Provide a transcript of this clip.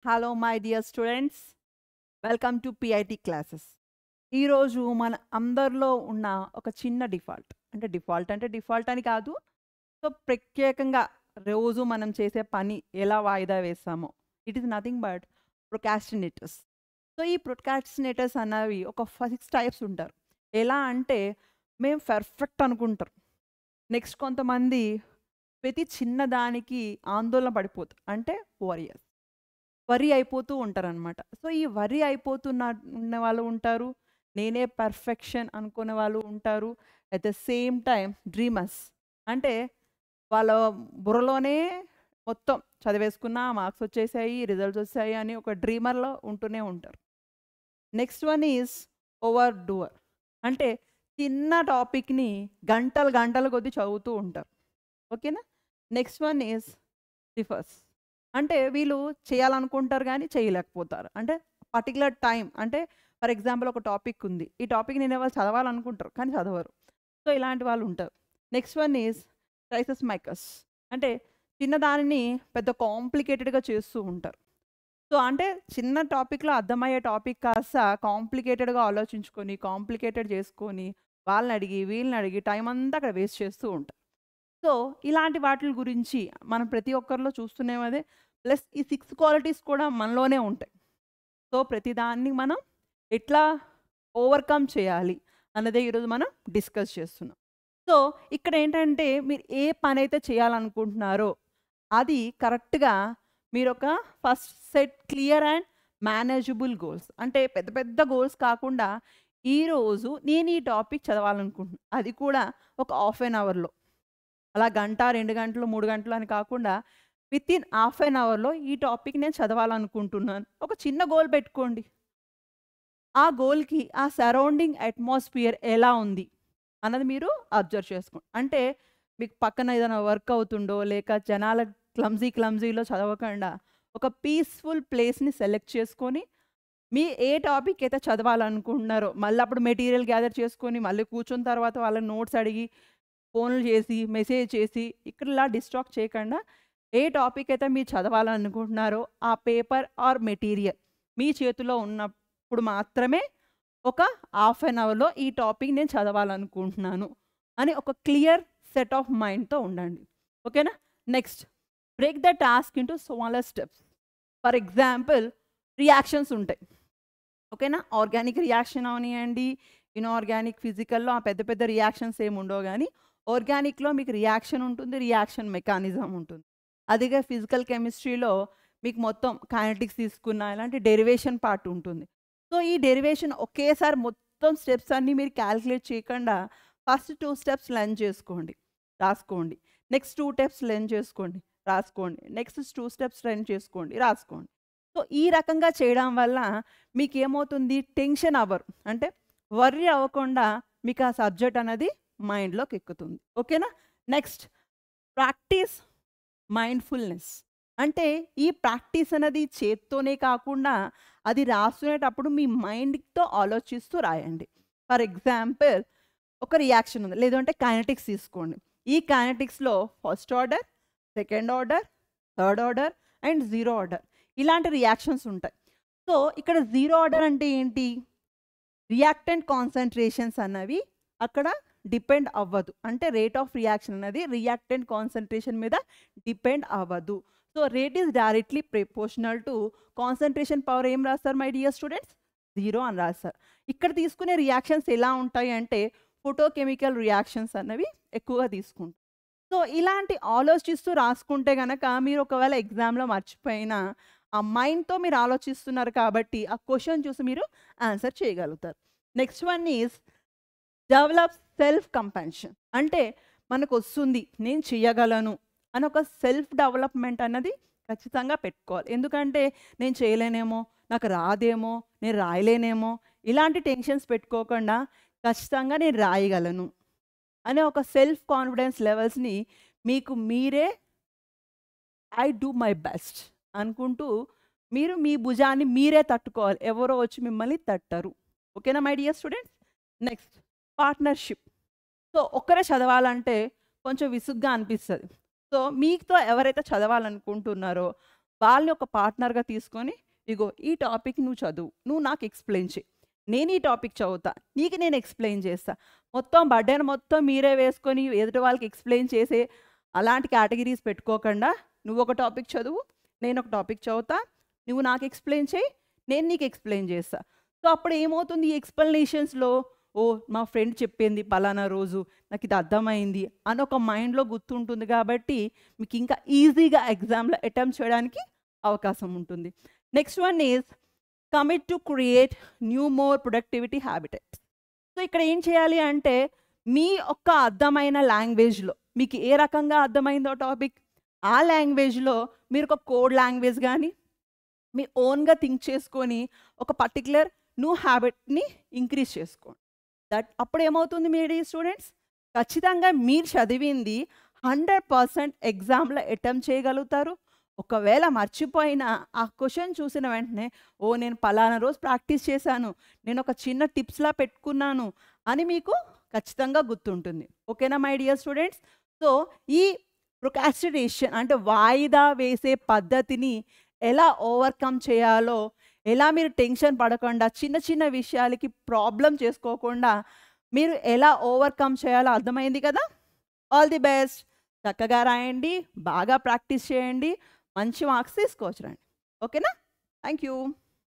Hello, my dear students. Welcome to PIT classes. ఈరోజు మన అందరిలో ఉన్న ఒక చిన్న డిఫాల్ట్ అంటే డిఫాల్ట్ అని కాదు. సో ప్రత్యేకంగా రోజు మనం చేసే పని ఎలా వాయిదా వేస్తామో it is nothing but procrastinators. So ఈ ప్రొకాస్టినేటర్స్ అనేవి ఒక 6 టైప్స్ ఉంటారు. ఎలా అంటే మేము పర్ఫెక్ట్ అనుకుంటారు. నెక్స్ట్ కొంతమంది ప్రతి చిన్నదానికి ఆందోళన పడిపోతారు, అంటే వారియర్స్. వరి అయిపోతూ ఉంటారనమాట. సో ఈ వరి ఉన్న వాళ్ళు ఉంటారు, నేనే పర్ఫెక్షన్ అనుకునే వాళ్ళు ఉంటారు. At the same time dreamers, అంటే వాళ్ళ బుర్రలోనే మొత్తం చదివేసుకున్నా మార్క్స్ వచ్చేసాయి, రిజల్ట్స్ వచ్చాయి అని ఒక డ్రీమర్లో ఉంటూనే ఉంటారు. Next one is over doer, అంటే చిన్న టాపిక్ని గంటల కొద్దీ చదువుతూ ఉంటారు. ఓకేనా. నెక్స్ట్ వన్ ఈజ్ రిఫర్స్, అంటే వీళ్ళు చేయాలనుకుంటారు కానీ చేయలేకపోతారు. అంటే పర్టికులర్ టైం, అంటే ఫర్ ఎగ్జాంపుల్ ఒక టాపిక్ ఉంది, ఈ టాపిక్ నేను వాళ్ళు చదవాలనుకుంటారు కానీ చదవరు. సో ఇలాంటి వాళ్ళు ఉంటారు. Next one is crisis makers, అంటే చిన్నదానిని పెద్ద కాంప్లికేటెడ్గా చేస్తూ ఉంటారు. సో అంటే చిన్న టాపిక్లో అర్థమయ్యే టాపిక్ కాస్త కాంప్లికేటెడ్గా ఆలోచించుకొని కాంప్లికేటెడ్ చేసుకొని వాళ్ళని అడిగి వీళ్ళని అడిగి టైం అంతా అక్కడ వేస్ట్ చేస్తూ ఉంటారు. సో ఇలాంటి వాటి గురించి మనం ప్రతి ఒక్కరిలో చూస్తున్నామదే. ప్లస్ ఈ 6 క్వాలిటీస్ కూడా మనలోనే ఉంటాయి. సో ప్రతిదాన్ని మనం ఎట్లా ఓవర్కమ్ చేయాలి అన్నదే ఈరోజు మనం డిస్కస్ చేస్తున్నాం. సో ఇక్కడ ఏంటంటే మీరు ఏ పని అయితే చేయాలనుకుంటున్నారో అది కరెక్ట్గా మీరు ఒక first set clear and manageable goals, అంటే పెద్ద పెద్ద గోల్స్ కాకుండా ఈరోజు నేను ఈ టాపిక్ చదవాలనుకుంటున్నాను, అది కూడా ఒక హాఫ్ అన్ అవర్లో, అలా గంట 2 గంటలు 3 గంటలు అని కాకుండా విత్ ఇన్ హాఫ్ అన్ అవర్లో ఈ టాపిక్ నేను చదవాలనుకుంటున్నాను. ఒక చిన్న గోల్ పెట్టుకోండి. ఆ గోల్కి ఆ సరౌండింగ్ అట్మాస్ఫియర్ ఎలా ఉంది అన్నది మీరు అబ్జర్వ్ చేసుకోండి. అంటే మీకు పక్కన ఏదైనా వర్క్ అవుతుండో లేక జనాల క్లమ్జీలో చదవకుండా ఒక పీస్ఫుల్ ప్లేస్ని సెలెక్ట్ చేసుకొని మీ ఏ టాపిక్ అయితే చదవాలనుకుంటున్నారో మళ్ళీ అప్పుడు మెటీరియల్ గ్యాదర్ చేసుకొని మళ్ళీ కూర్చున్న తర్వాత వాళ్ళ నోట్స్ అడిగి ఫోన్లు చేసి మెసేజ్ చేసి ఇక్కడలా డిస్ట్రాక్ట్ చేయకుండా ఏ టాపిక్ అయితే మీరు చదవాలనుకుంటున్నారో ఆ పేపర్ ఆర్ మెటీరియల్ మీ చేతిలో ఉన్నప్పుడు మాత్రమే ఒక హాఫ్ అన్ అవర్లో ఈ టాపిక్ నేను చదవాలనుకుంటున్నాను అని ఒక క్లియర్ సెట్ ఆఫ్ మైండ్తో ఉండండి. ఓకేనా. Next, break the task into smaller steps. For example reactions ఉంటాయి. ఓకేనా. ఆర్గానిక్ రియాక్షన్ అవనివ్వండి, ఇన్ఆర్గానిక్ ఫిజికల్లో ఆ పెద్ద పెద్ద రియాక్షన్స్ ఏమి ఉండవు, కానీ ఆర్గానిక్లో మీకు రియాక్షన్ ఉంటుంది, రియాక్షన్ మెకానిజం ఉంటుంది. అదిగా ఫిజికల్ కెమిస్ట్రీలో మీకు మొత్తం కైనెటిక్స్ తీసుకున్న ఇలాంటి డెరివేషన్ పార్ట్ ఉంటుంది. సో ఈ డెరివేషన్ ఒకేసారి మొత్తం స్టెప్స్ అన్నీ మీరు క్యాలిక్యులేట్ చేయకుండా ఫస్ట్ 2 స్టెప్స్ లెర్న్ చేసుకోండి, రాసుకోండి. నెక్స్ట్ 2 స్టెప్స్ లెర్న్ చేసుకోండి, రాసుకోండి. నెక్స్ట్ 2 స్టెప్స్ లెర్న్ చేసుకోండి, రాసుకోండి. సో ఈ రకంగా చేయడం వల్ల మీకు ఏమవుతుంది, టెన్షన్ అవ్వరు, అంటే వర్రీ అవ్వకుండా మీకు ఆ సబ్జెక్ట్ అనేది మైండ్లోకి ఎక్కుతుంది. ఓకేనా. నెక్స్ట్, ప్రాక్టీస్ మైండ్ఫుల్నెస్, అంటే ఈ ప్రాక్టీస్ అనేది చేత్తోనే కాకుండా అది రాసుకునేటప్పుడు మీ మైండ్తో ఆలోచిస్తూ రాయండి. ఫర్ ఎగ్జాంపుల్ ఒక రియాక్షన్ ఉంది, లేదంటే కైనెటిక్స్ తీసుకోండి. ఈ కైనెటిక్స్లో first order, second order, third order and zero order ఇలాంటి రియాక్షన్స్ ఉంటాయి. సో ఇక్కడ జీరో ఆర్డర్ అంటే ఏంటి, రియాక్టెంట్ కాన్సన్ట్రేషన్స్ అన్నవి అక్కడ డిపెండ్ అవ్వదు, అంటే రేట్ ఆఫ్ రియాక్షన్ అనేది రియాక్టెంట్ కాన్సన్ట్రేషన్ మీద డిపెండ్ అవ్వదు. So rate is directly proportional to concentration power. ఏం రాస్తారు మై డియర్ స్టూడెంట్స్, 0 అని రాస్తారు. ఇక్కడ తీసుకునే రియాక్షన్స్ ఎలా ఉంటాయి అంటే ఫోటోకెమికల్ రియాక్షన్స్ అన్నవి ఎక్కువగా తీసుకుంటారు. సో ఇలాంటి ఆలోచిస్తూ రాసుకుంటే కనుక మీరు ఒకవేళ ఎగ్జామ్లో మర్చిపోయినా ఆ మైండ్తో మీరు ఆలోచిస్తున్నారు కాబట్టి ఆ క్వశ్చన్ చూసి మీరు ఆన్సర్ చేయగలుగుతారు. Next one is develop self compassion, అంటే మనకు వస్తుంది నేను చేయగలను అని ఒక సెల్ఫ్ డెవలప్మెంట్ అన్నది ఖచ్చితంగా పెట్టుకోవాలి. ఎందుకంటే నేను చేయలేనేమో, నాకు రాదేమో, నేను రాయలేనేమో ఇలాంటి టెన్షన్స్ పెట్టుకోకుండా ఖచ్చితంగా నేను రాయగలను అనే ఒక సెల్ఫ్ కాన్ఫిడెన్స్ లెవెల్స్ని మీకు మీరే ఐ డూ మై బెస్ట్ అనుకుంటూ మీరు మీ భుజాన్ని మీరే తట్టుకోవాలి, ఎవరో వచ్చి మిమ్మల్ని తట్టరు. ఓకేనా my dear students. Next, partnership. So ఒక్కరే చదవాలంటే కొంచెం విసుగ్గా అనిపిస్తుంది. సో మీతో ఎవరైతే చదవాలనుకుంటున్నారో వాళ్ళని ఒక పార్ట్నర్గా తీసుకొని ఇగో ఈ టాపిక్ నువ్వు చదువు, నువ్వు నాకు ఎక్స్ప్లెయిన్ చేయి, నేను ఈ టాపిక్ చదువుతా, నీకు నేను ఎక్స్ప్లెయిన్ చేస్తా. మొత్తం బర్డెన్ మొత్తం మీరే వేసుకొని ఎదుటి వాళ్ళకి ఎక్స్ప్లెయిన్ చేసే అలాంటి కేటగిరీస్ పెట్టుకోకుండా నువ్వు ఒక టాపిక్ చదువు, నేను ఒక టాపిక్ చదువుతా, నువ్వు నాకు ఎక్స్ప్లెయిన్ చేయి, నేను నీకు ఎక్స్ప్లెయిన్ చేస్తా. సో అప్పుడు ఏమవుతుంది, ఈ ఎక్స్ప్లెనేషన్స్లో ఓ మా ఫ్రెండ్ చెప్పింది పలానా రోజు నాకు ఇది అర్థమైంది అని ఒక మైండ్లో గుర్తుంటుంది. కాబట్టి మీకు ఇంకా ఈజీగా ఎగ్జామ్లో అటెంప్ట్ చేయడానికి అవకాశం ఉంటుంది. Next one is commit to create new more productivity habitats. So ఇక్కడ ఏం చేయాలి అంటే మీ ఒక్క అర్థమైన లాంగ్వేజ్లో మీకు ఏ రకంగా అర్థమైందో టాపిక్ ఆ లాంగ్వేజ్లో మీరు ఒక కోడ్ లాంగ్వేజ్ కానీ మీ ఓన్గా థింక్ చేసుకొని ఒక పర్టికులర్ న్యూ హ్యాబిట్ని ఇంక్రీజ్ చేసుకోండి. అప్పుడు ఏమవుతుంది మీరు స్టూడెంట్స్, ఖచ్చితంగా మీరు చదివింది 100% ఎగ్జామ్లో అటెంప్ట్ చేయగలుగుతారు. ఒకవేళ మర్చిపోయిన ఆ క్వశ్చన్ చూసిన వెంటనే ఓ నేను పలానా రోజు ప్రాక్టీస్ చేశాను, నేను ఒక చిన్న టిప్స్లా పెట్టుకున్నాను అని మీకు ఖచ్చితంగా గుర్తుంటుంది. ఓకేనా మై డియర్ స్టూడెంట్స్? సో ఈ ప్రొకాస్టినేషన్ అంటే వాయిదా వేసే పద్ధతిని ఎలా ఓవర్కమ్ చేయాలో, ఎలా మీరు టెన్షన్ పడకుండా చిన్న చిన్న విషయాలకి ప్రాబ్లం చేసుకోకుండా మీరు ఎలా ఓవర్కమ్ చేయాలో అర్థమైంది కదా. All the best. చక్కగా రాయండి, బాగా ప్రాక్టీస్ చేయండి, మంచి మార్క్స్ తీసుకోవచ్చు రండి. ఓకేనా? Thank you.